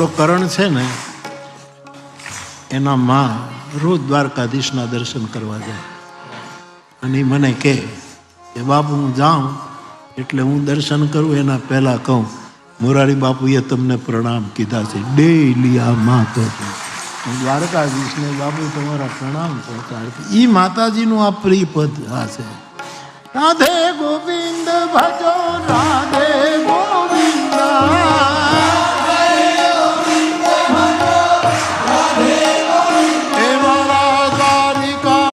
આપણો કરણ છે ને એના માં રોજ દ્વારકાધીશના દર્શન કરવા જાય અને ઈ મને કહે કે બાપુ હું જાઉં એટલે હું દર્શન કરું એના પહેલા કહું મોરારી બાપુએ તમને પ્રણામ કીધા છે ડેલી આ માં કહે દ્વારકાધીશને બાપુ તમારા પ્રણામ પહોંચાડે. ઈ માતાજીનું આ પ્રિય પદ આ છે. રાધે ગોપી